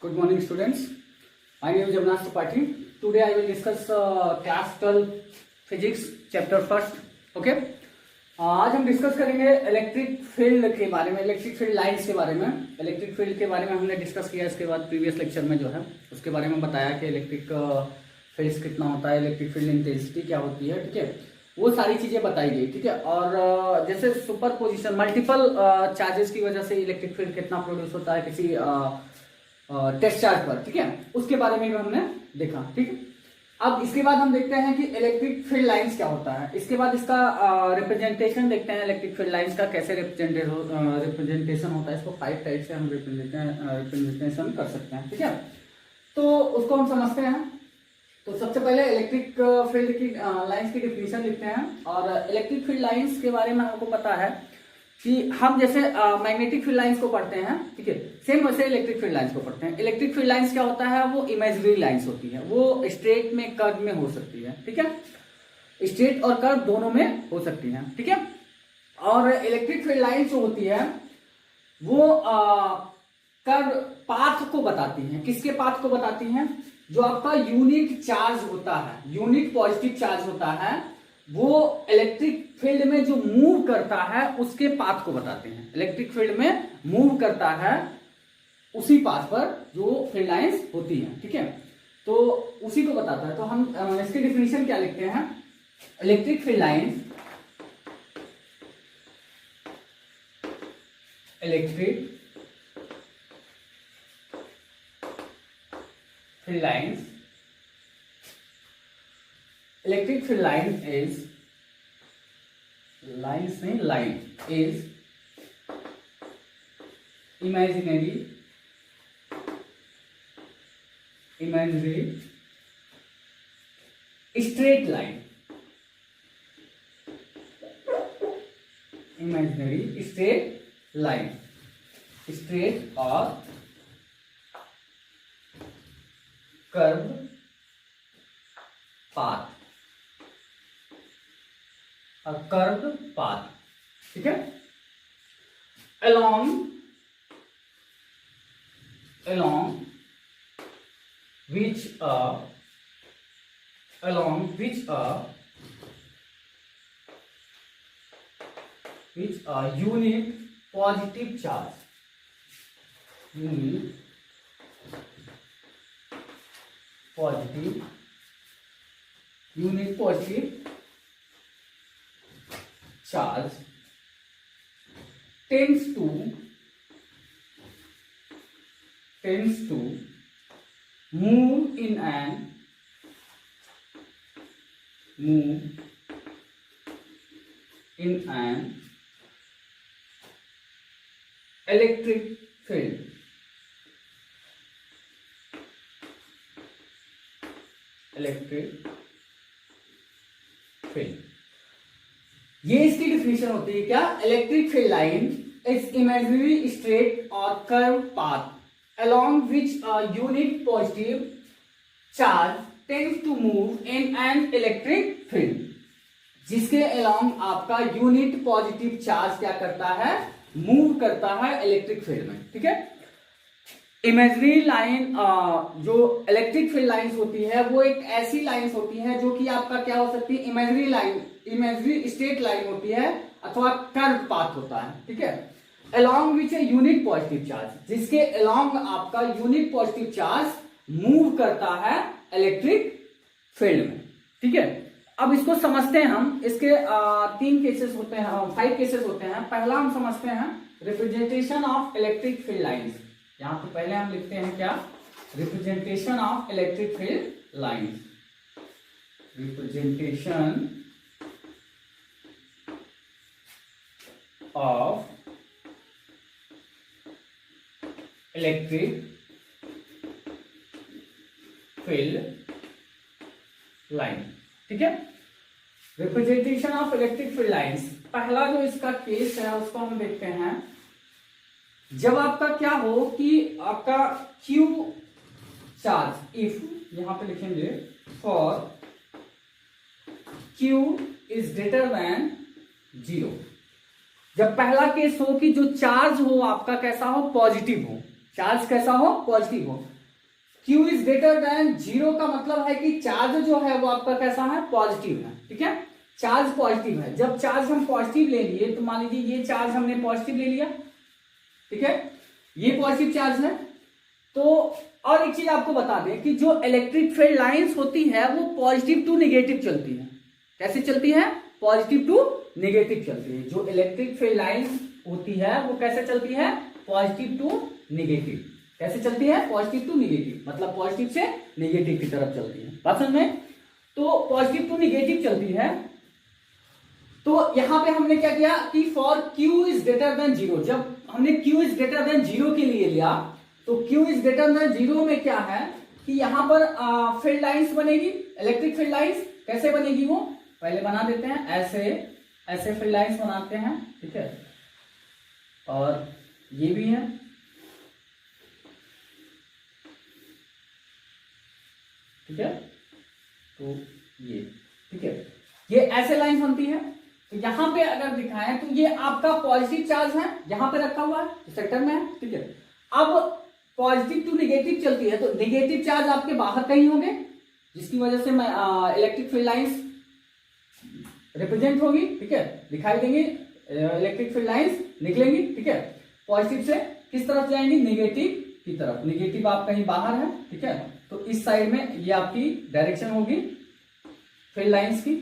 Good morning, students. My name is Javnas Tripathi. Today I will discuss class 12 physics chapter first. Okay. आज हम discuss करेंगे electric field के बारे में, electric field lines के बारे में। इलेक्ट्रिक फील्ड के बारे में हमने डिस्कस किया, इसके बाद प्रीवियस लेक्चर में जो है उसके बारे में बताया कि इलेक्ट्रिक फील्ड कितना होता है, इलेक्ट्रिक फील्ड इंटेंसिटी क्या होती है, ठीक है, वो सारी चीजें बताई गई, ठीक है। और जैसे सुपर पोजिशन मल्टीपल चार्जेस की वजह से इलेक्ट्रिक फील्ड कितना प्रोड्यूस होता है किसी टेस्ट चार्ज पर, ठीक है, उसके बारे में भी हमने देखा, ठीक है। अब इसके बाद हम देखते हैं कि इलेक्ट्रिक फील्ड लाइंस क्या होता है। इसके बाद इसका रिप्रेजेंटेशन देखते हैं, इलेक्ट्रिक फील्ड लाइंस का कैसे रिप्रेजेंटेशन होता है। इसको 5 टाइप से हम रिप्रेजेंटेशन कर सकते हैं, ठीक है। तो उसको हम समझते हैं। तो सबसे पहले इलेक्ट्रिक फील्ड की लाइंस की डिफिनीशन लिखते हैं। और इलेक्ट्रिक फील्ड लाइंस के बारे में हमको पता है कि हम जैसे मैग्नेटिक फील्ड लाइंस को पढ़ते हैं, ठीक है, सेम वैसे इलेक्ट्रिक फील्ड लाइंस को पढ़ते हैं। इलेक्ट्रिक फील्ड लाइंस क्या होता है, वो इमेजिनरी लाइंस होती है, वो स्ट्रेट में कर्व में हो सकती है, ठीक है, स्ट्रेट और कर्व दोनों में हो सकती है, ठीक है। और इलेक्ट्रिक फील्ड लाइंस जो होती है वो कर्व पाथ को बताती है। किसके पाथ को बताती हैं? जो आपका यूनिट चार्ज होता है, यूनिट पॉजिटिव चार्ज होता है, वो इलेक्ट्रिक फील्ड में जो मूव करता है उसके पाथ को बताते हैं। इलेक्ट्रिक फील्ड में मूव करता है उसी पाथ पर जो फील्ड लाइंस होती है, ठीक है, तो उसी को बताता है। तो हम इसकी डिफिनीशन क्या लिखते हैं? Electric field lines, electric field lines, electric field line is lines नहीं line is imaginary straight line, imaginary straight line, straight or curve path, curve path, ठीक है, along which a unit positive charge, unit positive charge tends to move in an electric field, electric field. ये इसकी definition होती है क्या? Electric field line is imaginary straight or curve path along which a unit positive charge tends to move in an electric field, जिसके along आपका unit positive charge क्या करता है? मूव करता है इलेक्ट्रिक फील्ड में, ठीक है। इमेजिनरी लाइन जो इलेक्ट्रिक फील्ड लाइंस होती है वो एक ऐसी लाइंस होती है जो कि आपका क्या हो सकती है? Imaginary line, imaginary straight line होती है अथवा कर्व पाथ होता है, ठीक है, along which a unit positive charge, जिसके अलोंग आपका यूनिट पॉजिटिव चार्ज मूव करता है इलेक्ट्रिक फील्ड में, ठीक है। अब इसको समझते हैं हम। इसके 3 केसेस होते हैं, 5 केसेस होते हैं। पहला हम समझते हैं representation of electric field lines. यहां पे पहले हम लिखते हैं क्या? Representation of electric field lines, representation of electric field line, ठीक है। Representation of electric field lines, पहला जो इसका केस है उसको हम देखते हैं। जब आपका क्या हो कि आपका Q चार्ज, इफ यहां पे लिखेंगे for Q is greater than 0, जब पहला केस हो कि जो चार्ज हो आपका कैसा हो? पॉजिटिव हो, चार्ज कैसा हो, पॉजिटिव हो। Q इज ग्रेटर देन 0 का मतलब है कि चार्ज जो है वो आपका कैसा है, पॉजिटिव है। ठीक है, चार्ज पॉजिटिव है। जब चार्ज हम पॉजिटिव ले लिए तो मान लीजिए ये चार्ज हमने पॉजिटिव ले लिया, ठीक है, ये पॉजिटिव चार्ज है। तो और एक चीज आपको बता दें कि जो इलेक्ट्रिक फील्ड लाइंस होती है वो पॉजिटिव टू नेगेटिव चलती है। कैसे चलती है, पॉजिटिव टू नेगेटिव चलती है। जो इलेक्ट्रिक फील्ड लाइंस होती है वो कैसे चलती है, पॉजिटिव टू नेगेटिव। कैसे चलती है, पॉजिटिव टू नेगेटिव, मतलब पॉजिटिव से नेगेटिव की तरफ चलती है। बात समझ में? तो पॉजिटिव टू नेगेटिव चलती है। तो यहां पे हमने क्या किया कि for Q is greater than 0, जब हमने Q इज ग्रेटर देन 0 के लिए लिया तो Q इज ग्रेटर देन 0 में क्या है कि यहां पर फील्ड लाइंस बनेगी, इलेक्ट्रिक फील्ड लाइंस। कैसे बनेगी वो पहले बना देते हैं, ऐसे ऐसे फील्ड लाइंस बनाते हैं, ठीक है, और ये भी है, ठीक है, तो ये, ठीक है, ये ऐसे लाइन बनती है। तो यहां पे अगर दिखाएं तो ये आपका पॉजिटिव चार्ज है, यहां पे रखा हुआ है सेक्टर में है, ठीक है। अब पॉजिटिव टू नेगेटिव चलती है तो नेगेटिव चार्ज आपके बाहर कहीं होंगे, जिसकी वजह से इलेक्ट्रिक फील्ड लाइंस रिप्रेजेंट होगी, ठीक है, दिखाई देंगी, इलेक्ट्रिक फील्ड लाइंस निकलेंगी, ठीक है। पॉजिटिव से किस तरफ जाएंगी, नेगेटिव की तरफ। नेगेटिव आप कहीं बाहर है, ठीक है, तो इस साइड में ये आपकी डायरेक्शन होगी फील्ड लाइंस की,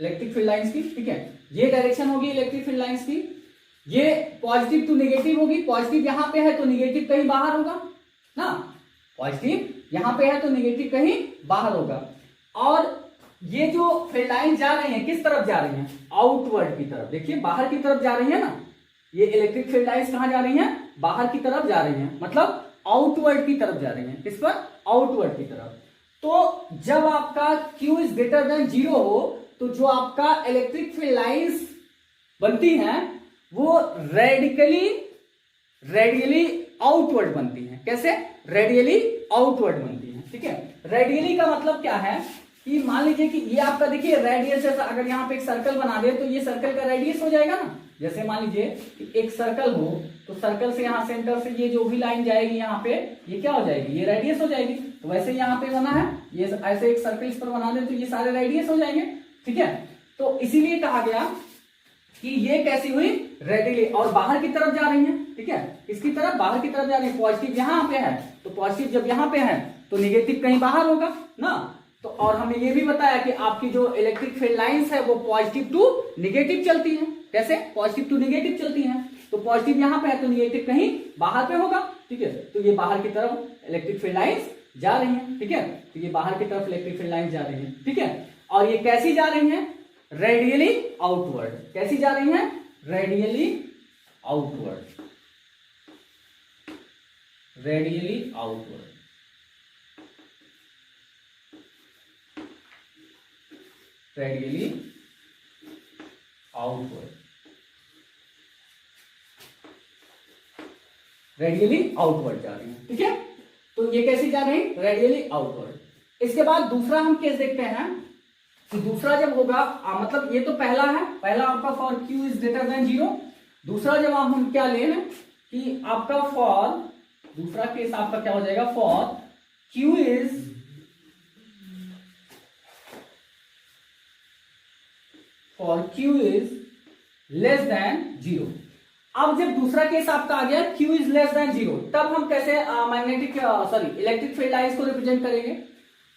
इलेक्ट्रिक फील्ड लाइंस की, ठीक है। ये डायरेक्शन होगी इलेक्ट्रिक फील्ड लाइंस की। ये पॉजिटिव टू नेगेटिव होगी, पॉजिटिव यहां पे है तो नेगेटिव कहीं बाहर होगा ना, पॉजिटिव यहां पे है तो नेगेटिव कहीं बाहर होगा। और ये जो फील्ड लाइन जा रही है किस तरफ जा रही है, आउटवर्ड की तरफ। देखिए बाहर की तरफ जा रही है ना, ये इलेक्ट्रिक फील्ड लाइंस कहां जा रही है, बाहर की तरफ जा रही है, मतलब आउटवर्ड की तरफ जा रही है। किस पर, आउटवर्ड की तरफ। तो जब आपका Q इज ग्रेटर देन 0 हो तो जो आपका इलेक्ट्रिक फील्ड लाइंस बनती हैं वो रेडियली आउटवर्ड बनती हैं। कैसे, रेडियली आउटवर्ड बनती हैं, ठीक है। रेडियली का मतलब क्या है कि मान लीजिए कि ये आपका देखिए रेडियस, अगर यहाँ पे एक सर्कल बना दे तो ये सर्कल का रेडियस हो जाएगा ना। जैसे मान लीजिए कि एक सर्कल हो तो सर्कल से यहाँ सेंटर से ये जो भी लाइन जाएगी यहाँ पे ये क्या हो जाएगी, ये रेडियस हो जाएगी। तो वैसे यहाँ पे बना है, ये ऐसे एक सर्कल इस पर बना दे तो ये सारे रेडियस हो जाएंगे, ठीक है। तो इसीलिए कहा गया कि ये कैसी हुई, रेडियली, और बाहर की तरफ जा रही है, ठीक है, इसकी तरफ बाहर की तरफ जा रही है। पॉजिटिव यहाँ पे है तो पॉजिटिव जब यहाँ पे है तो निगेटिव कहीं बाहर होगा ना। तो और हमने ये भी बताया कि आपकी जो इलेक्ट्रिक फील्ड लाइंस है वो पॉजिटिव टू नेगेटिव चलती है। कैसे, पॉजिटिव टू नेगेटिव चलती है। तो पॉजिटिव यहाँ पे है तो नेगेटिव कहीं बाहर पे होगा, ठीक है। तो ये बाहर की तरफ इलेक्ट्रिक फील्ड लाइंस जा रही है, ठीक है। तो ये बाहर की तरफ इलेक्ट्रिक फील्ड लाइंस जा रही है, ठीक है। और ये कैसी जा रही है, रेडियली आउटवर्ड। कैसी जा रही है, radially outward, radially outward, radially outward, radially outward जा रही है, ठीक है। तो ये कैसी जा रही है, रेडियली आउटवर्ड। इसके बाद दूसरा हम केस देखते हैं कि दूसरा जब होगा मतलब ये तो पहला है, पहला आपका for Q is greater than 0। दूसरा जब हम क्या ले लें कि आपका फॉर, दूसरा केस आपका क्या हो जाएगा, for Q is less than 0। अब जब दूसरा केस आपका आ गया Q इज लेस देन 0, तब हम कैसे इलेक्ट्रिक फील्ड लाइंस को रिप्रेजेंट करेंगे।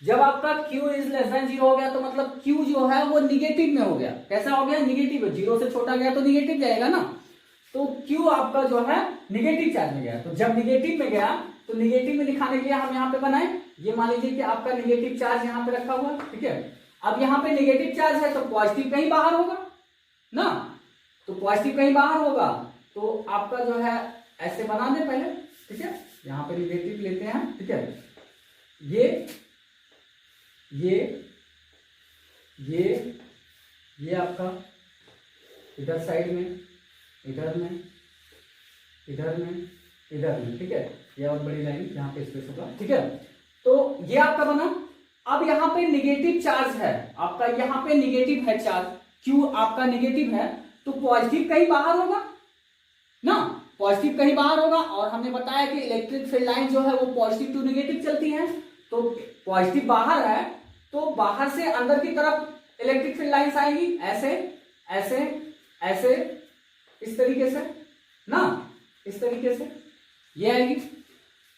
जब आपका Q इज लेस देन 0 हो गया तो मतलब Q जो है वो निगेटिव में हो गया। कैसा हो गया, निगेटिव है, 0 से छोटा गया तो निगेटिव जाएगा ना। तो Q आपका जो है निगेटिव चार्ज में गया। तो जब निगेटिव में गया तो निगेटिव में दिखाने के लिए हम यहाँ पे बनाए, ये मान लीजिए कि आपका निगेटिव चार्ज यहाँ पे रखा हुआ, ठीक है। अब यहाँ पे निगेटिव चार्ज है तो पॉजिटिव कहीं बाहर होगा ना, तो पॉजिटिव कहीं बाहर होगा तो आपका जो है ऐसे बना दे पहले, ठीक है। यहाँ पे निगेटिव लेते हैं, ठीक है, ये आपका इधर साइड में, इधर में, इधर में, इधर में, ठीक है। ये और बड़ी लाइन यहाँ पे स्पेस होगा, ठीक है। तो ये आपका बना। अब यहाँ पे निगेटिव चार्ज है आपका, यहाँ पे निगेटिव है चार्ज, Q आपका निगेटिव है तो पॉजिटिव कहीं बाहर होगा ना, पॉजिटिव कहीं बाहर होगा, और हमने बताया कि इलेक्ट्रिक फील्ड लाइन जो है वो पॉजिटिव टू नेगेटिव चलती है। तो पॉजिटिव बाहर है तो बाहर से अंदर की तरफ इलेक्ट्रिक फील्ड लाइंस आएगी, ऐसे ऐसे ऐसे, इस तरीके से ना, इस तरीके से ये आएगी।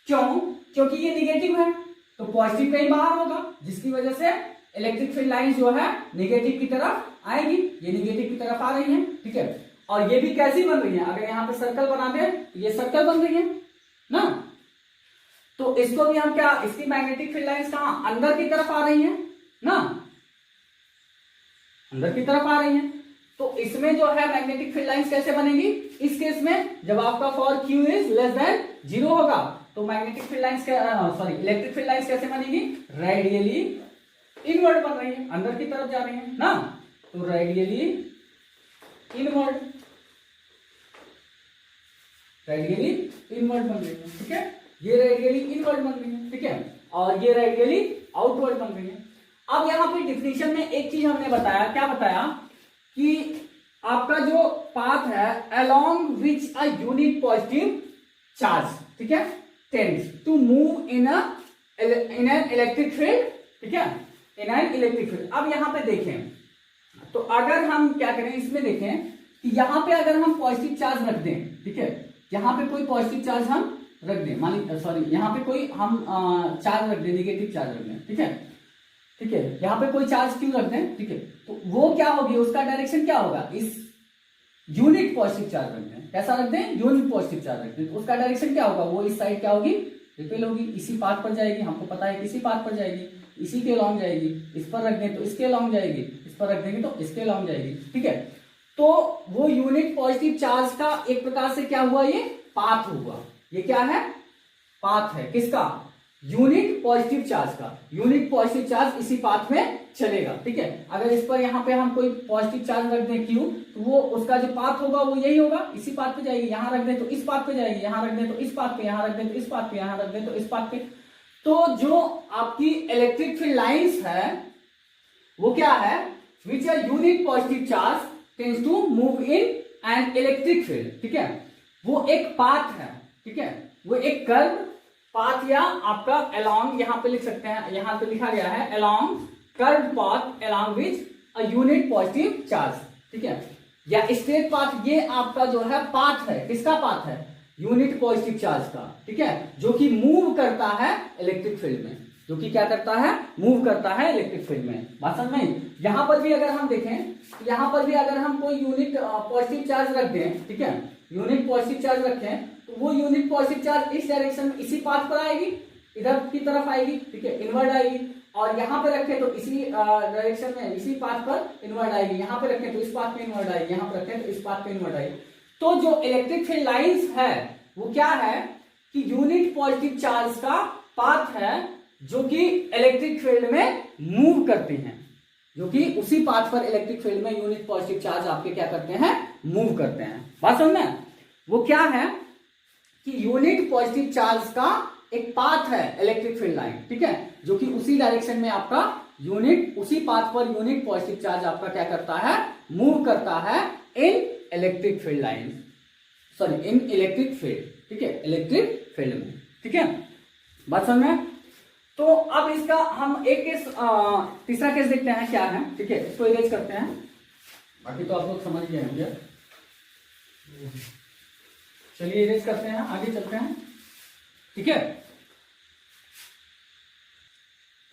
क्यों? क्योंकि ये निगेटिव है तो पॉजिटिव कहीं बाहर होगा, जिसकी वजह से इलेक्ट्रिक फील्ड लाइन जो है नेगेटिव की तरफ आएगी। ये नेगेटिव की तरफ आ रही है, ठीक है। और ये भी कैसी बन रही है, अगर यहाँ पे सर्कल बना दे तो ये सर्कल बन रही है ना, तो इसको भी हम क्या, इसकी मैग्नेटिक फील्ड लाइंस कहां, अंदर की तरफ आ रही हैं ना, अंदर की तरफ आ रही हैं। तो इसमें जो है मैग्नेटिक फील्ड लाइंस कैसे बनेगी, इस केस में जब आपका for Q is less than 0 होगा तो magnetic field lines, sorry electric field lines कैसे बनेगी, रेडियली इनवर्ड बन रही है, अंदर की तरफ जा रही है ना, तो रेडियली इनवर्ड, रेडियली इनवर्ड बन रही है, ठीक है। ये रेडियली इनवर्ड बन रही है, ठीक है, और ये रेडियली आउटवर्ड बन रही है। अब यहाँ पे डिफिनीशन में एक चीज हमने बताया, क्या बताया कि आपका जो पाथ है along which a unit positive charge, ठीक है, tends to move in an electric field, ठीक है, इन एन इलेक्ट्रिक फील्ड। अब यहाँ पे देखें तो अगर हम क्या करें, इसमें देखें कि यहाँ पे अगर हम पॉजिटिव चार्ज रख दें, ठीक है, यहाँ पे कोई पॉजिटिव चार्ज हम रख दें, मान सॉरी यहाँ पे कोई हम चार्ज रख दें, नेगेटिव चार्ज रख दें, ठीक है, ठीक है, यहाँ पे कोई चार्ज क्यों रख दें, ठीक है, तो वो क्या होगी, उसका डायरेक्शन क्या होगा, इस यूनिट पॉजिटिव चार्ज रख दें, कैसा रख दें, यूनिट पॉजिटिव चार्ज रख दें, तो उसका डायरेक्शन क्या होगा, वो इस साइड क्या होगी, रिपेल होगी, इसी पाथ पर जाएगी, हमको पता है किसी पाथ पर जाएगी, इसी के अलॉन्ग जाएगी, इस पर रख दें तो इसके अलॉन्ग जाएगी, इस पर रख देंगे तो इसके अलॉन्ग जाएगी, ठीक है। तो वो यूनिट पॉजिटिव चार्ज का एक प्रकार से क्या हुआ, ये पाथ हुआ, ये क्या है, पाथ है, किसका, यूनिट पॉजिटिव चार्ज का, यूनिट पॉजिटिव चार्ज इसी पाथ में चलेगा, ठीक है। अगर इस पर यहाँ पे हम कोई पॉजिटिव चार्ज रख दें Q, तो वो उसका जो पाथ होगा वो यही होगा, इसी पाथ पे जाएगी, यहाँ रख दें तो इस पाथ पे जाएगी, यहाँ रख दें तो इस पाथ पे, यहाँ रख दें तो इस पाथ पे, यहाँ रख दें तो इस पाथ पे। तो जो आपकी इलेक्ट्रिक फील्ड लाइंस है वो क्या है, which are unit positive charge tends to move in an electric field, ठीक है, वो एक पाथ है, ठीक है, वो एक कर्व पाथ, या आपका अलोंग यहाँ पे लिख सकते हैं, यहाँ पे लिखा गया है along curve path along which a unit positive charge, ठीक है, या स्ट्रेट पाथ, ये आपका जो है पाथ है, किसका पाथ है, यूनिट पॉजिटिव चार्ज का, ठीक है, जो कि मूव करता है इलेक्ट्रिक फील्ड में, जो कि क्या करता है, मूव करता है इलेक्ट्रिक फील्ड में, बात समझ में। यहां पर भी अगर हम देखें, यहां पर भी अगर हम कोई यूनिट पॉजिटिव चार्ज रख दें, ठीक है, यूनिट पॉजिटिव चार्ज रखें, तो वो यूनिट पॉजिटिव चार्ज इस डायरेक्शन में इसी पाथ पर आएगी, इधर की तरफ आएगी, ठीक है, इनवर्ड आएगी, और यहाँ पे रखें तो इसी डायरेक्शन में इसी पाथ पर इनवर्ड आएगी, यहाँ पे रखें तो इस पाथ पे इनवर्ड आएगी, यहाँ पे रखें तो इस पाथ पे इनवर्ड आएगी। तो जो इलेक्ट्रिक फील्ड लाइंस है वो क्या है कि यूनिट पॉजिटिव चार्ज का पाथ है, जो कि इलेक्ट्रिक फील्ड में मूव करते हैं, जो कि उसी पाथ पर इलेक्ट्रिक फील्ड में यूनिट पॉजिटिव चार्ज आपके क्या करते हैं, मूव करते हैं। बात समझ में, वो क्या है कि यूनिट पॉजिटिव चार्ज का एक पाथ है इलेक्ट्रिक फील्ड लाइन, ठीक है, जो कि उसी डायरेक्शन में आपका यूनिट, उसी path per unit positive charge आपका क्या करता है, मूव करता है इन इलेक्ट्रिक फील्ड लाइन, सॉरी इन इलेक्ट्रिक फील्ड, ठीक है, इलेक्ट्रिक फील्ड में, ठीक है, बात समझ में। तो अब इसका हम एक केस, तीसरा केस देखते हैं क्या है, ठीक है, इसको इरेज करते हैं, बाकी तो आप लोग समझ गए होंगे। चलिए इरेज करते हैं, आगे चलते हैं, ठीक है,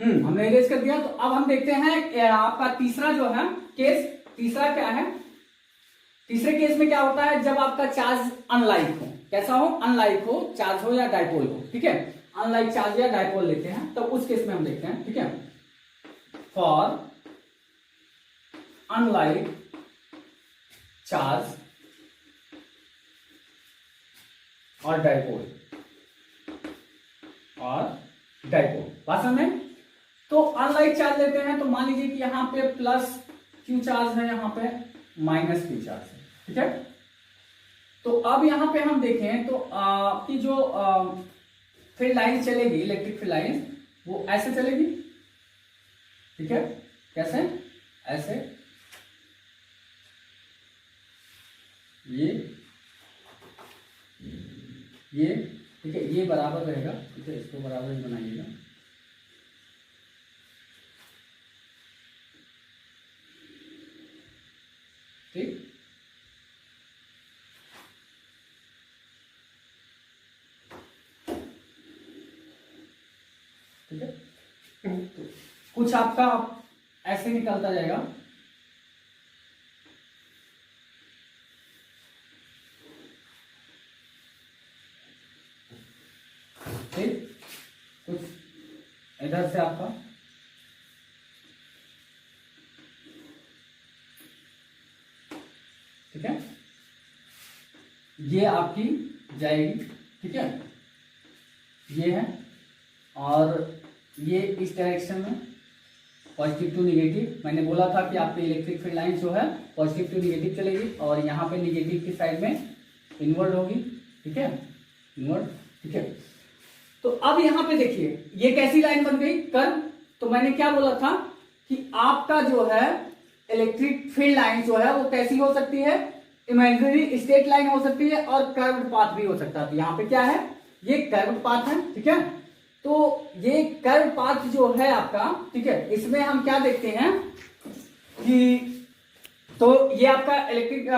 हमने इरेज कर दिया। तो अब हम देखते हैं आपका तीसरा जो है केस, तीसरा क्या है, तीसरे केस में क्या होता है, जब आपका चार्ज अनलाइक हो, कैसा हो, अनलाइक हो, चार्ज हो या डायपोल हो, ठीक है, अनलाइक चार्ज या डायपोल लेते हैं, तो उस केस में हम देखते हैं, ठीक है, फॉर अनलाइक चार्ज और डायपोल, बात समझ में। तो अनलाइक चार्ज लेते हैं, तो मान लीजिए कि यहाँ पे प्लस क्यू चार्ज है, यहाँ पे माइनस क्यू चार्ज है, ठीक है। तो अब यहाँ पे हम देखें तो आपकी जो फील्ड लाइन चलेगी, इलेक्ट्रिक फील्ड लाइन, वो ऐसे चलेगी, ठीक है, कैसे, ऐसे, ये, ठीक है, ये बराबर रहेगा, ठीक है, इसको बराबर ही बनाइएगा। ठीक, ठीक है, तो कुछ आपका ऐसे निकलता जाएगा। ठीक, कुछ इधर से आपका ठीक है, ये आपकी जाएगी, ठीक है, ये है, और ये इस डायरेक्शन में पॉजिटिव टू निगेटिव। मैंने बोला था कि आपकी इलेक्ट्रिक फील्ड लाइन जो है पॉजिटिव टू निगेटिव चलेगी, और यहाँ पे निगेटिव की साइड में इनवर्ड होगी, ठीक है, इनवर्ड, ठीक है। तो अब यहाँ पे देखिए ये कैसी लाइन बन गई, कर्व। तो मैंने क्या बोला था कि आपका जो है इलेक्ट्रिक फील्ड लाइन जो है वो कैसी हो सकती है, इमेजिनरी स्ट्रेट लाइन हो सकती है, और कर्व्ड पाथ भी हो सकता है। तो यहाँ पे क्या है, ये कर्व्ड पाथ है, ठीक है। तो ये कर्व पाथ जो है आपका, ठीक है, इसमें हम क्या देखते हैं कि तो ये आपका इलेक्ट्रिक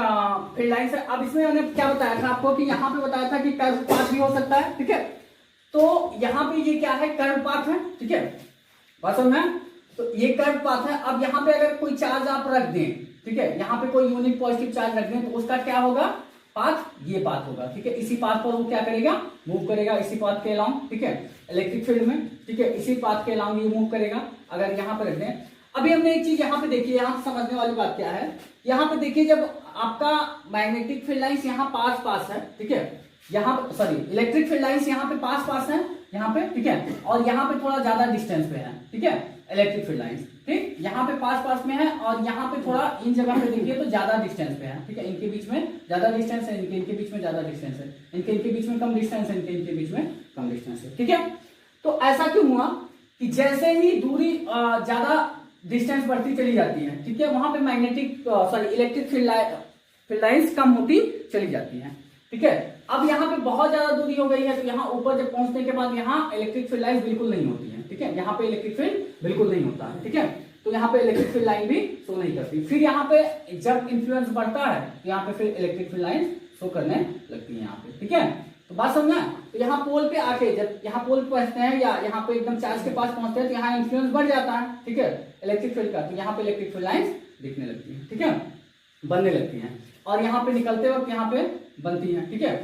फील्ड लाइन है। अब इसमें मैंने क्या बताया था आपको कि यहाँ पे बताया था कि कर्व पाथ भी हो सकता है, ठीक है। तो यहाँ पे ये क्या है, कर्व पाथ है, ठीक है, बात समझ में। तो ये कर्व पाथ है। अब यहाँ पे अगर कोई चार्ज आप रख दें, ठीक है, यहाँ पे कोई यूनिट पॉजिटिव चार्ज रख दें, तो उसका क्या होगा, पाथ, ये पाथ होगा, ठीक है। इसी पाथ पर वो क्या करेगा, मूव करेगा, इसी पाथ के अलाउंग, ठीक है, इलेक्ट्रिक फील्ड में, ठीक है, इसी पाथ के अलाउंग ये मूव करेगा। अगर यहाँ पे रख दें, अभी हमने एक चीज यहाँ पे देखी है, यहाँ समझने वाली बात क्या है, यहाँ पे देखिए जब आपका मैग्नेटिक फील्ड लाइंस यहाँ पास पास है, ठीक है, यहाँ सॉरी इलेक्ट्रिक फील्ड लाइंस यहाँ पे पास पास है, यहाँ पे, ठीक है, और यहाँ पे थोड़ा ज्यादा डिस्टेंस पे है, ठीक है, इलेक्ट्रिक फील्ड लाइंस, ठीक, यहाँ पे पास पास में है, और यहाँ पे थोड़ा इन जगह पे देखिए तो ज्यादा डिस्टेंस पे है, ठीक है, इनके बीच में ज्यादा डिस्टेंस है, इनके बीच में ज्यादा डिस्टेंस है, इनके बीच में कम डिस्टेंस है, इनके बीच में कम डिस्टेंस है, ठीक है। तो ऐसा क्यों हुआ कि जैसे ही दूरी ज्यादा डिस्टेंस बढ़ती चली जाती है, ठीक है, वहां पे magnetic sorry electric field lines कम होती चली जाती है, ठीक है। अब यहाँ पे बहुत ज्यादा दूरी हो गई है, तो यहाँ ऊपर जब पहुंचने के बाद यहाँ इलेक्ट्रिक फील्ड लाइंस बिल्कुल नहीं होती है, ठीक है, यहाँ पे इलेक्ट्रिक फील्ड बिल्कुल नहीं होता है, ठीक है। तो यहाँ पे इलेक्ट्रिक फील्ड लाइन भी शो नहीं करती। फिर यहाँ पे जब इन्फ्लुएंस बढ़ता है तो यहाँ पे फिर इलेक्ट्रिक फील्ड लाइन शो करने लगती है यहाँ पे, ठीक है। तो बात समझना। तो यहाँ पोल पे आके जब यहाँ पोल पे पहुंचते हैं या यहाँ पे एकदम चार्ज के पास पहुंचते हैं तो यहाँ इन्फ्लुएंस बढ़ जाता है, ठीक है, इलेक्ट्रिक फील्ड का। तो यहाँ पे इलेक्ट्रिक फील्ड लाइंस दिखने लगती है, ठीक है, बनने लगती हैं, और यहाँ पे निकलते वक्त यहाँ पे बनती हैं, ठीक है,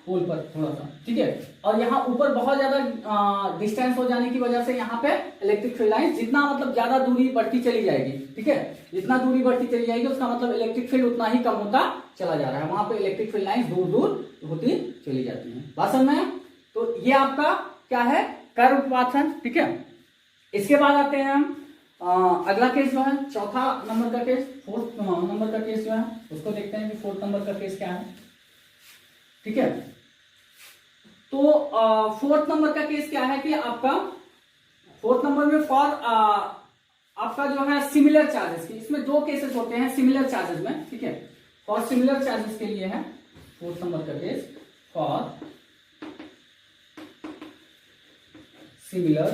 पोल पर थोड़ा सा, ठीक है। और यहाँ ऊपर बहुत ज्यादा डिस्टेंस हो जाने की वजह से यहाँ पे इलेक्ट्रिक फील्ड लाइन जितना मतलब ज्यादा दूरी बढ़ती चली जाएगी, ठीक है, जितना दूरी बढ़ती चली जाएगी उसका मतलब इलेक्ट्रिक फील्ड उतना ही कम होता चला जा रहा है, वहां पे इलेक्ट्रिक फील्ड लाइन दूर दूर होती चली जाती है। बात समझ में? तो ये आपका क्या है, कर्व पाथ है, ठीक है। इसके बाद आते हैं हम अगला केस जो है चौथा नंबर का केस, फोर्थ नंबर का केस जो है उसको देखते हैं कि फोर्थ नंबर का केस क्या है, ठीक है। तो फोर्थ नंबर का केस क्या है कि आपका फोर्थ नंबर में फॉर आपका जो है सिमिलर चार्जेस की, इसमें दो केसेस होते हैं सिमिलर चार्जेस में, ठीक है। फॉर सिमिलर चार्जेस के लिए है फोर्थ नंबर का केस, फॉर सिमिलर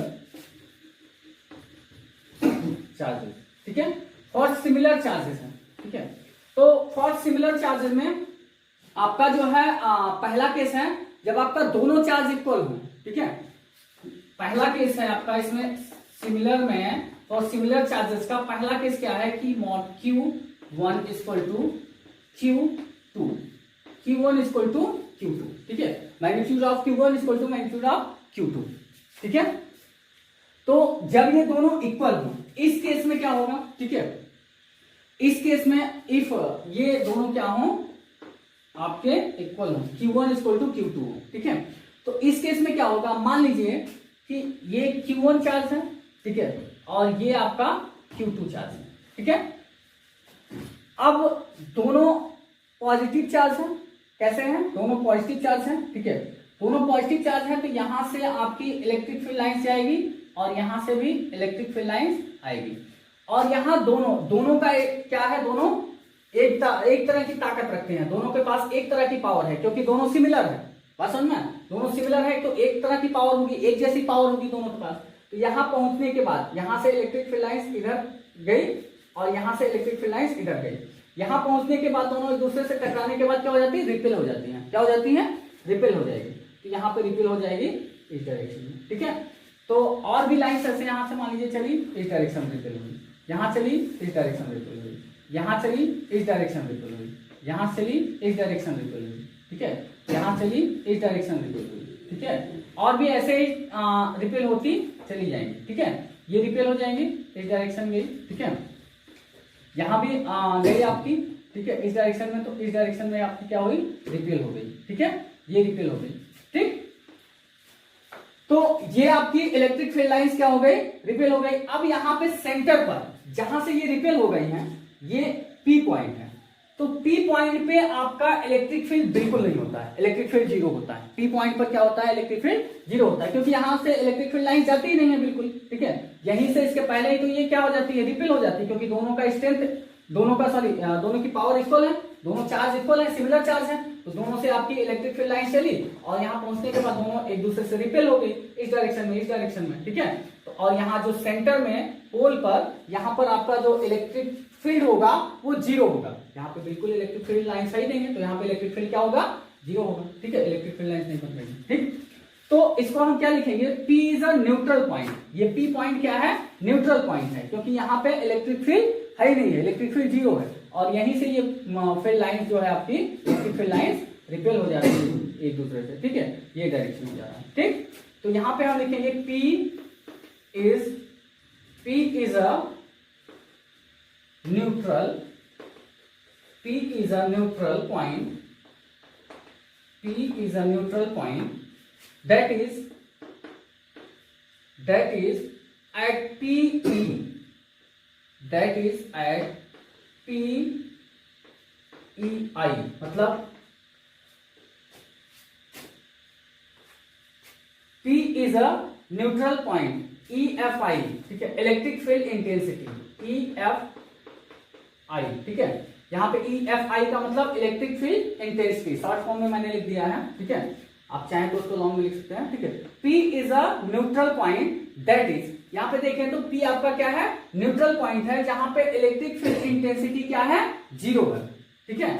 चार्जेस, ठीक है, फॉर सिमिलर चार्जेस है, ठीक है। तो फॉर सिमिलर चार्जेस में आपका जो है पहला केस है जब आपका दोनों चार्ज इक्वल हो, ठीक है। पहला केस है आपका इसमें सिमिलर में और सिमिलर चार्जेस का पहला केस क्या है कि mod Q1 equal to Q2, Q1 equal to Q2, ठीक है, magnitude of Q1 equal to magnitude of Q2, ठीक है। तो जब ये दोनों इक्वल हो इस केस में क्या होगा, ठीक है, इस केस में इफ ये दोनों क्या हो आपके इक्वल हो, Q1 इक्वल टू Q2 हो, ठीक है। तो इस केस में क्या होगा, मान लीजिए कि ये Q1 चार्ज है, ठीक है, और ये आपका Q2 चार्ज है, ठीक है। अब दोनों पॉजिटिव चार्ज है, कैसे हैं, दोनों पॉजिटिव चार्ज है, ठीक है, दोनों पॉजिटिव चार्ज है, तो यहां से आपकी इलेक्ट्रिक फील्ड लाइंस आएगी और यहां से भी इलेक्ट्रिक फील्ड लाइंस आएगी, और यहां दोनों का क्या है, दोनों एक तरह की ताकत रखते हैं, दोनों के पास एक तरह की पावर है क्योंकि दोनों सिमिलर है। बात समझ में? दोनों सिमिलर है तो एक तरह की पावर होगी, एक जैसी पावर होगी दोनों के पास। तो यहाँ पहुंचने के बाद यहाँ से इलेक्ट्रिक फील्ड लाइंस इधर गई और यहाँ से इलेक्ट्रिक फील्ड लाइंस इधर गई। यहाँ पहुंचने के बाद दोनों एक दूसरे से टकराने के बाद क्या हो जाती है, रिपेल हो जाती है। क्या हो जाती है, रिपेल हो जाएगी। तो यहाँ पे रिपेल हो जाएगी इस डायरेक्शन में, ठीक है। तो और भी लाइन्स ऐसे यहाँ से मान लीजिए चली इस डायरेक्शन में रिपेल हुई, यहाँ चली इस डायरेक्शन में रिपेल हुई, यहाँ चली इस डायरेक्शन में रिपेल हुई, यहाँ चली इस डायरेक्शन में रिपेल हुई, ठीक है, यहाँ चली इस डायरेक्शन में रिपेल हुई, ठीक है। और भी ऐसे ही रिपेल होती चली जाएंगी, ठीक है। ये रिपेल हो जाएंगी, इस डायरेक्शन गई, ठीक है। यहाँ भी गई आपकी, ठीक है, इस डायरेक्शन में, तो इस डायरेक्शन में आपकी क्या हुई, रिपेल हो गई, ठीक है। ये रिपेल हो गई, ठीक। तो ये आपकी इलेक्ट्रिक फील्ड लाइंस क्या हो गई, रिपेल हो गई। अब यहाँ पे सेंटर पर जहां से ये रिपेल हो गई हैं, ये पी पॉइंट है। तो पी पॉइंट पे आपका इलेक्ट्रिक फील्ड बिल्कुल नहीं होता है, इलेक्ट्रिक फील्ड जीरो होता है। पी पॉइंट पर क्या होता है, इलेक्ट्रिक फील्ड जीरो होता है, क्योंकि यहाँ से इलेक्ट्रिक फील्ड लाइन जाती ही नहीं है बिल्कुल, ठीक है। यहीं से इसके पहले ही तो ये क्या हो जाती है, रिपेल हो जाती है, क्योंकि दोनों का स्ट्रेंथ, दोनों की पावर इक्वल है, दोनों चार्ज इक्वल है, सिमिलर चार्ज है। तो दोनों से आपकी इलेक्ट्रिक फील्ड लाइन चली और यहाँ पहुंचने के बाद दोनों एक दूसरे से रिपेल हो गई, इस डायरेक्शन में, इस डायरेक्शन में, ठीक है। तो और यहाँ जो सेंटर में पोल पर, यहाँ पर आपका जो इलेक्ट्रिक फील्ड होगा वो जीरो होगा। यहाँ पे बिल्कुल इलेक्ट्रिक फील्ड लाइन सही नहीं है, तो यहाँ पे इलेक्ट्रिक फील्ड क्या होगा, जीरो होगा, ठीक है। इलेक्ट्रिक फील्ड लाइन नहीं बन रही, ठीक। तो इसको हम क्या लिखेंगे, P is a neutral point. ये P पॉइंट क्या है, न्यूट्रल पॉइंट है, क्योंकि यहाँ पे इलेक्ट्रिक फील्ड है ही नहीं है, इलेक्ट्रिक फील्ड जीरो है। और यहीं से ये फील्ड लाइंस जो है आपकी इलेक्ट्रिक फील्ड लाइंस रिपेल हो जाती है एक दूसरे से, ठीक है। ये डायरेक्शन हो जा रहा है, ठीक। तो यहाँ पे हम लिखेंगे P is a neutral, P is a neutral point, P is a neutral point that is at PE, that is at PEI, मतलब P is a neutral point, EFI, ठीक है, इलेक्ट्रिक फील्ड इंटेंसिटी, EFI, ठीक है। यहाँ पे EFI का मतलब electric field intensity, short form में मैंने लिख दिया है, ठीक है। आप चाहें तो उसको लॉन्ग में लिख सकते हैं, ठीक है। P is a neutral point that is, यहाँ पे देखें तो P आपका क्या है, न्यूट्रल पॉइंट है, जहां पे इलेक्ट्रिक फील्ड इंटेंसिटी क्या है, जीरो है, ठीक है।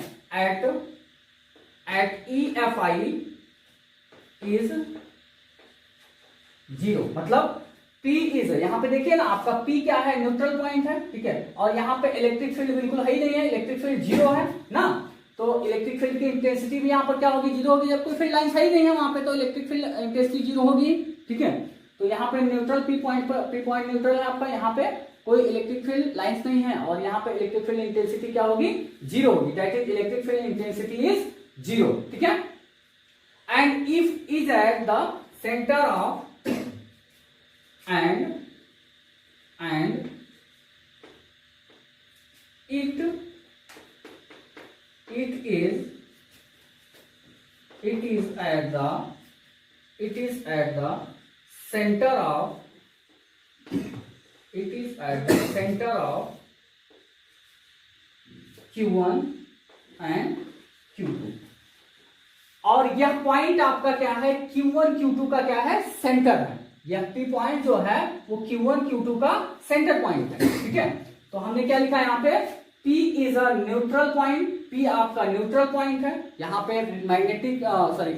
एट EFI इज जीरो, मतलब P इज, यहाँ पे देखिए ना आपका P क्या है, न्यूट्रल पॉइंट है, ठीक है। और यहाँ पे इलेक्ट्रिक फील्ड बिल्कुल है ही नहीं है, इलेक्ट्रिक फील्ड जीरो है ना। तो इलेक्ट्रिक फील्ड की इंटेंसिटी भी यहाँ पर क्या होगी, जीरो होगी। जब कोई फील्ड लाइन है ही नहीं है वहां पे, तो इलेक्ट्रिक फील्ड इंटेंसिटी जीरो होगी, ठीक है। तो यहाँ पे न्यूट्रल P पॉइंट पर, P पॉइंट न्यूट्रल है आपका, यहाँ पे कोई इलेक्ट्रिक फील्ड लाइन्स नहीं है, और यहाँ पे इलेक्ट्रिक फील्ड इंटेंसिटी क्या होगी, जीरो होगी, that is electric field intensity is zero, ठीक है। And if is at the centre of and it is at the center of Q1 and Q2, और यह पॉइंट आपका क्या है, Q1 Q2 का क्या है, सेंटर है। यह P पॉइंट जो है वो Q1 Q2 का सेंटर पॉइंट है, ठीक है। तो हमने क्या लिखा है यहाँ पे, P is a neutral point, P आपका न्यूट्रल पॉइंट है। यहाँ पे मैग्नेटिक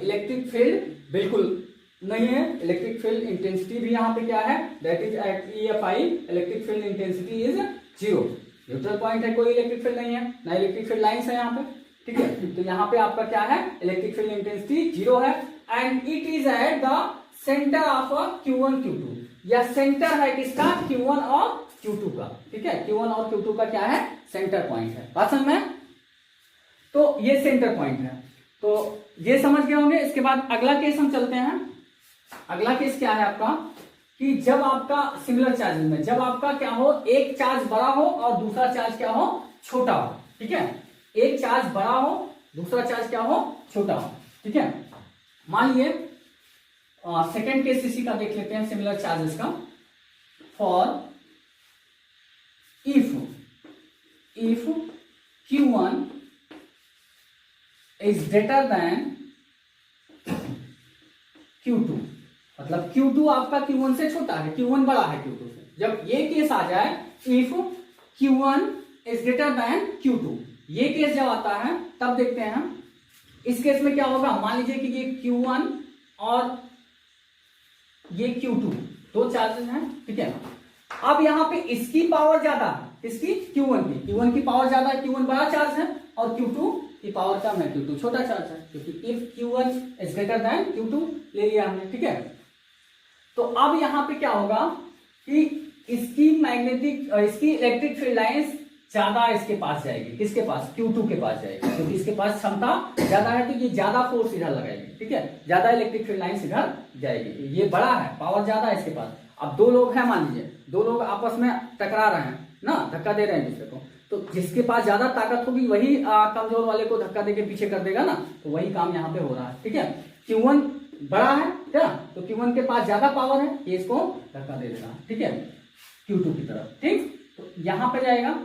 इलेक्ट्रिक फील्ड बिल्कुल नहीं है, इलेक्ट्रिक फील्ड इंटेंसिटी भी यहाँ पे क्या है, that is at EFI, electric field intensity is zero. Neutral point है, कोई इलेक्ट्रिक फील्ड नहीं है, ना इलेक्ट्रिक फील्ड लाइन्स है यहाँ पे, ठीक है। तो यहाँ पे आपका क्या है, इलेक्ट्रिक फील्ड इंटेंसिटी जीरो है। And it is at the centre of Q1 Q2, या सेंटर है किसका, Q1 और Q2 का, ठीक है। Q1 और Q2 का क्या है, सेंटर पॉइंट है, बात समझ में। तो ये सेंटर पॉइंट है, तो ये समझ गए होंगे। इसके बाद अगला केस हम चलते हैं। अगला केस क्या है आपका, कि जब आपका सिमिलर चार्ज में, जब आपका क्या हो, एक चार्ज बड़ा हो और दूसरा चार्ज क्या हो, छोटा हो, ठीक है। एक चार्ज बड़ा हो, दूसरा चार्ज क्या हो, छोटा हो, ठीक है। मान लीजिए सेकेंड केस इसी का देख लेते हैं, सिमिलर चार्जेस का। For if Q1 is greater than Q2, मतलब Q2 आपका Q1 से छोटा है, Q1 बड़ा है Q2 से। जब ये केस आ जाए, if Q1 is greater than Q2, ये केस जब आता है तब देखते हैं हम इस केस में क्या होगा। मान लीजिए कि ये Q1 और ये Q2 दो चार्जेस हैं, ठीक है। अब यहां पे इसकी पावर ज्यादा है, इसकी Q1 की पावर ज्यादा है, Q1 बड़ा चार्ज है, और Q2 की पावर कम है, Q2 छोटा चार्ज है, क्योंकि if Q1 is greater than Q2 ले लिया हमने, ठीक है। तो अब यहां पे क्या होगा कि इसकी इलेक्ट्रिक फील्ड लाइंस ज्यादा इसके पास जाएगी, किसके पास, Q2 के पास जाएगी, क्योंकि इसके पास क्षमता ज्यादा है, तो ये ज्यादा फोर्स इधर लगाएगी, ठीक है, ज्यादा इलेक्ट्रिक फील्ड लाइंस इधर जाएगी। ये बड़ा है, पावर ज्यादा है इसके पास। अब दो लोग हैं, मान लीजिए दो लोग आपस में टकरा रहे हैं ना, धक्का दे रहे हैं दूसरे को, तो जिसके पास ज्यादा ताकत होगी वही कमजोर वाले को धक्का देके पीछे कर देगा ना, तो वही काम यहाँ पे हो रहा है, ठीक है। Q1 बड़ा है क्या, तो Q1 के पास ज्यादा पावर है, ये इसको धक्का दे देगा, ठीक है, Q2 की तरफ, ठीक। तो यहाँ पे जाएगा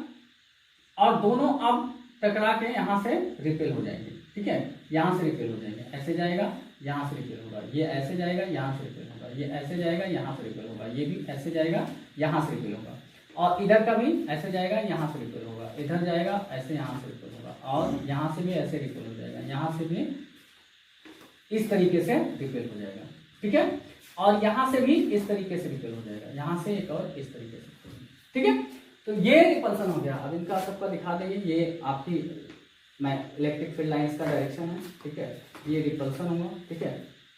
और दोनों अब टकरा के यहाँ से रिपेल हो जाएंगे, ठीक है, यहाँ से रिपेल हो जाएंगे, ऐसे जाएगा, यहाँ से रिपेल होगा, ये ऐसे जाएगा, यहाँ से रिपेल होगा, ये ऐसे जाएगा, यहाँ से रिपेल होगा, ये भी ऐसे जाएगा, यहाँ से रिपेल होगा, और इधर का भी ऐसे जाएगा, यहाँ से रिपेल होगा, इधर जाएगा ऐसे, यहाँ से रिपेल होगा, और यहाँ से भी ऐसे रिपेल हो जाएगा, यहाँ से भी इस तरीके से रिपेल हो जाएगा, ठीक है, और यहाँ से भी इस तरीके से रिपेल हो जाएगा, यहाँ से एक और इस तरीके से, ठीक है। तो ये रिपल्सन हो गया। अब इनका सबका दिखा देंगे, ये आपकी इलेक्ट्रिक फील्ड लाइंस का डायरेक्शन है, ठीक है, ये रिपल्सन हुआ, ठीक है,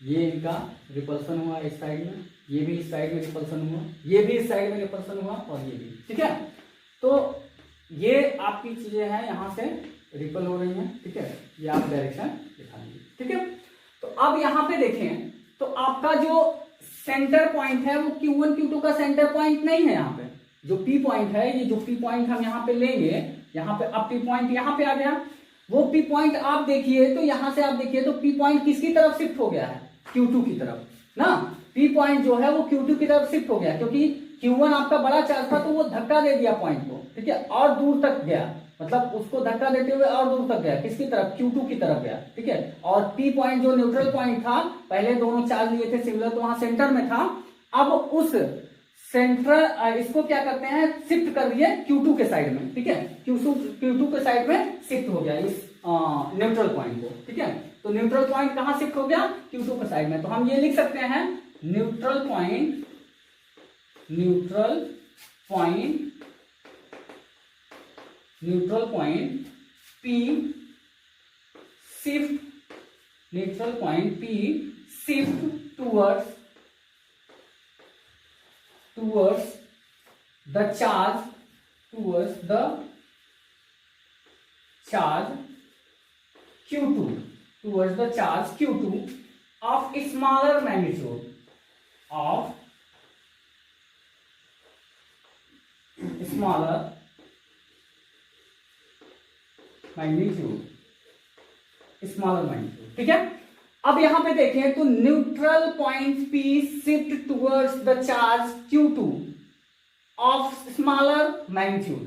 ये इनका रिपल्सन हुआ इस साइड में, ये भी इस साइड में रिपल्सन हुआ, ये भी इस साइड में रिपल्सन हुआ, और ये भी, ठीक है। तो ये आपकी चीजें हैं, यहाँ से रिपल हो रही हैं, ठीक है, ये आप डायरेक्शन दिखाएंगे, ठीक है। तो अब यहाँ पे देखें तो आपका जो सेंटर पॉइंट है वो Q1 Q2 का सेंटर पॉइंट नहीं है। यहाँ पे जो P पॉइंट है, ये जो P पॉइंट हम यहाँ पे लेंगे, यहाँ पे अब P पॉइंट यहाँ पे आ गया, वो P पॉइंट आप देखिए तो यहाँ से आप देखिए तो P पॉइंट किसकी तरफ शिफ्ट हो गया है, Q2 की तरफ ना। P पॉइंट जो है वो Q2 की तरफ शिफ्ट हो गया, क्योंकि Q1 आपका बड़ा चार्ज था तो वो धक्का दे दिया पॉइंट को, ठीक है, और दूर तक गया, मतलब उसको धक्का देते हुए और दूर तक गया, किसकी तरफ, Q2 की तरफ गया, ठीक है। और P पॉइंट जो न्यूट्रल पॉइंट था, पहले दोनों चार्ज लिए थे सिमिलर, तो वहां सेंटर में था, अब उस सेंटर इसको क्या करते हैं, शिफ्ट कर दिए Q2 के साइड में, ठीक है, Q2 के साइड में शिफ्ट हो गया इस न्यूट्रल पॉइंट को, ठीक है। तो न्यूट्रल पॉइंट कहां शिफ्ट हो गया, Q2 के साइड में। तो हम ये लिख सकते हैं neutral point P shift towards the charge Q2 of smaller magnitude smaller magnitude, ठीक है। अब यहां पे देखें तो neutral point P shift towards the charge Q2 of smaller magnitude.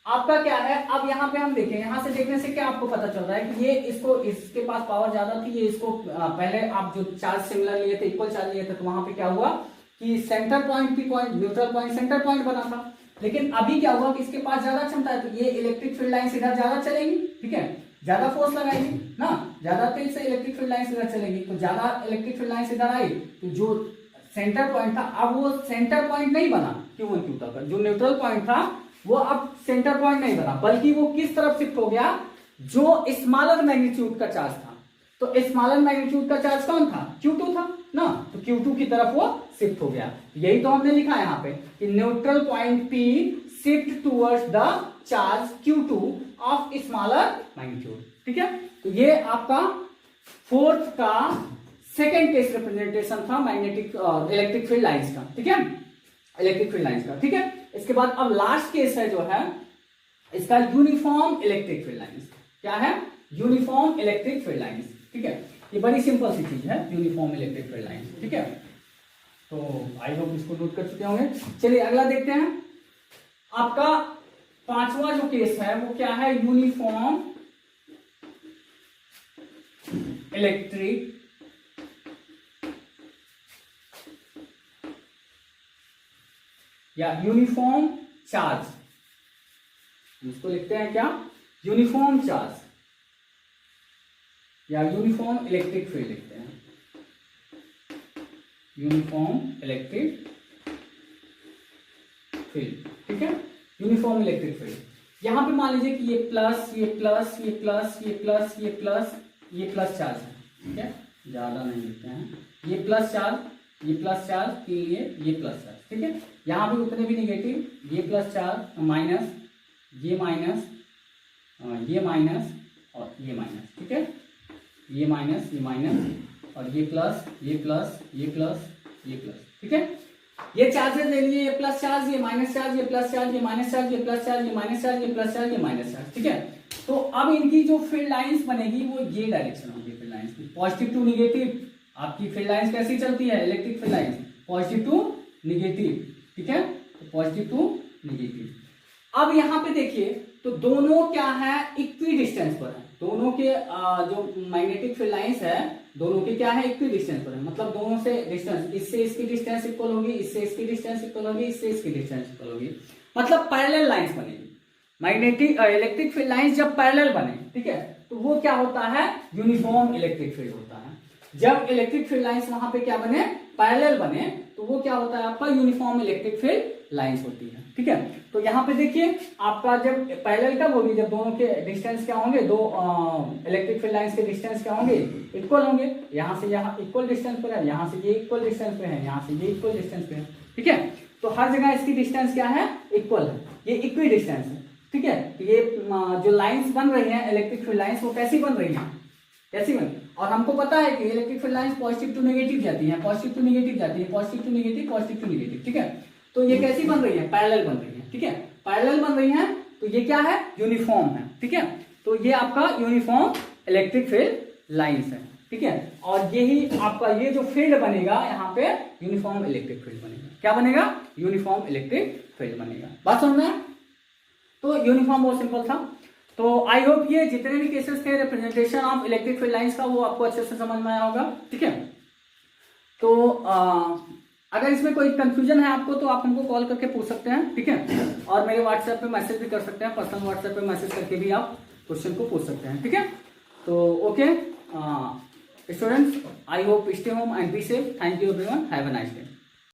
आपका क्या है, अब यहां पे हम देखें, यहां से देखने से क्या आपको पता चल रहा है कि ये इसके पास पावर ज्यादा थी, ये इसको पहले आप जो चार्ज सिमिलर लिए थे, इक्वल चार्ज लिए थे, तो वहां पे क्या हुआ कि centre point P point neutral point centre point बना था। लेकिन अभी क्या हुआ कि इसके पास ज्यादा क्षमता है, तो ये इलेक्ट्रिक फील्ड लाइंस इधर ज्यादा चलेगी, ठीक है, ज्यादा फोर्स लगाएगी ना, ज्यादा तेज से इलेक्ट्रिक फील्ड लाइंस इधर चलेगी, तो ज्यादा इलेक्ट्रिक फील्ड लाइंस इधर आई, तो जो सेंटर पॉइंट था अब वो सेंटर पॉइंट नहीं बना Q1 Q2 का, जो न्यूट्रल पॉइंट था वो अब सेंटर पॉइंट नहीं बना, बल्कि वो किस तरफ शिफ्ट हो गया, जो स्मॉलर मैग्नीट्यूड का चार्ज था। तो स्मॉलर मैग्नीट्यूड का चार्ज कौन था, Q2 था ना, तो Q2 की तरफ वो शिफ्ट हो गया। यही तो हमने लिखा है यहाँ पे कि neutral point P shift towards the charge Q2 of smaller magnitude, ठीक है। तो ये आपका फोर्थ का सेकेंड केस रिप्रेजेंटेशन था मैग्नेटिक इलेक्ट्रिक फील्ड लाइंस का, ठीक है, इलेक्ट्रिक फील्ड लाइंस का, ठीक है। इसके बाद अब लास्ट केस है जो है इसका यूनिफॉर्म इलेक्ट्रिक फील्ड लाइंस। क्या है, यूनिफॉर्म इलेक्ट्रिक फील्ड लाइंस, ठीक है। ये बड़ी सिंपल सी चीज है यूनिफॉर्म इलेक्ट्रिक फील्ड लाइंस, ठीक है। तो आई होप इसको नोट कर चुके होंगे। चलिए अगला देखते हैं। आपका पांचवा जो केस है वो क्या है, यूनिफॉर्म इलेक्ट्रिक या यूनिफॉर्म चार्ज, इसको लिखते हैं क्या, यूनिफॉर्म चार्ज या यूनिफॉर्म इलेक्ट्रिक फील्ड लिखते हैं, यूनिफॉर्म इलेक्ट्रिक फील्ड, ठीक है, यूनिफॉर्म इलेक्ट्रिक फील्ड। यहां पे मान लीजिए कि ये प्लस, ये प्लस, ये प्लस, ये प्लस, ये प्लस, ये प्लस चार्ज है, ठीक है, ज्यादा नहीं लिखते हैं, ये प्लस चार्ज, ये प्लस चार्ज के लिए ये प्लस चार्ज, ठीक है। यहाँ पे उतने भी निगेटिव, ये प्लस चार्ज माइनस, ये माइनस, ये माइनस और ये माइनस, ठीक है, ये माइनस, ये माइनस और ये प्लस, ये प्लस, ये प्लस, ये प्लस, ठीक है। ये चार्जेस ले लिए, ये प्लस चार्ज, ये माइनस चार्ज, ये प्लस चार्ज, ये माइनस चार्ज, ये प्लस चार्ज, ये माइनस चार्ज, ये प्लस चार्ज, ये माइनस चार्ज, ठीक है। तो अब इनकी जो फील्ड लाइंस बनेगी वो ये डायरेक्शन होगी फील्ड लाइंस की, पॉजिटिव टू निगेटिव। आपकी फील्ड लाइंस कैसी चलती है electric field lines, positive to negative, ठीक है, तो पॉजिटिव टू निगेटिव। अब यहाँ पे देखिए तो दोनों क्या है, इक्वी डिस्टेंस पर है, दोनों के जो मैग्नेटिक फील्ड लाइंस है दोनों के क्या है, इक्वी डिस्टेंस पर है, मतलब दोनों से डिस्टेंस, इससे इसकी डिस्टेंस इक्वल होगी, इससे इसकी डिस्टेंस इक्वल होगी, इससे इसकी डिस्टेंस इक्वल होगी, मतलब पैरेलल लाइंस बनेगी। मैग्नेटिक इलेक्ट्रिक फील्ड लाइंस जब पैरेलल बने, ठीक है, तो वो क्या होता है, यूनिफॉर्म इलेक्ट्रिक फील्ड होता है। जब इलेक्ट्रिक फील्ड लाइंस वहां पे क्या बने, पैरेलल बने, तो वो क्या होता है आपका, यूनिफॉर्म इलेक्ट्रिक फील्ड लाइंस होती है, ठीक है। तो यहाँ पे देखिए आपका जब पैरेलल कब होगी, जब दोनों के डिस्टेंस क्या होंगे, दो इलेक्ट्रिक फील्ड लाइंस के डिस्टेंस क्या होंगे, इक्वल होंगे। यहाँ से यहाँ इक्वल डिस्टेंस पे है, यहाँ से ये इक्वल डिस्टेंस पे है, यहाँ से ये इक्वल डिस्टेंस पे है, ठीक है। तो हर जगह इसकी डिस्टेंस क्या है, इक्वल है, ये इक्वी डिस्टेंस है, ठीक है। तो ये जो लाइंस बन रही हैं इलेक्ट्रिक फील्ड लाइंस, वो कैसी बन रही हैं, कैसी बन, और हमको पता है कि electric field lines positive to negative जाती है, पॉजिटिव टू नेगेटिव जाती है, positive to negative, positive to negative, ठीक है। तो ये कैसी बन रही है, पैरेलल बन रही है, ठीक है, पैरेलल बन रही है, तो ये क्या है, यूनिफॉर्म है, ठीक है। तो ये आपका यूनिफॉर्म इलेक्ट्रिक फील्ड लाइंस है, ठीक है। और यही आपका ये जो फील्ड बनेगा यहाँ पे यूनिफॉर्म इलेक्ट्रिक फील्ड बनेगा, क्या बनेगा, यूनिफॉर्म इलेक्ट्रिक फील्ड बनेगा। बात समझ में? तो यूनिफॉर्म बहुत सिंपल था। तो आई होप ये जितने भी केसेस थे representation of electric field lines का वो आपको अच्छे से समझ में आया होगा, ठीक है। तो अगर इसमें कोई कंफ्यूजन है आपको तो आप हमको कॉल करके पूछ सकते हैं, ठीक है, और मेरे व्हाट्सएप पे मैसेज भी कर सकते हैं, पर्सनल व्हाट्सएप पे मैसेज करके भी आप क्वेश्चन को पूछ सकते हैं, ठीक है। तो okay students, I hope stay home and be safe, thank you everyone, have a nice day.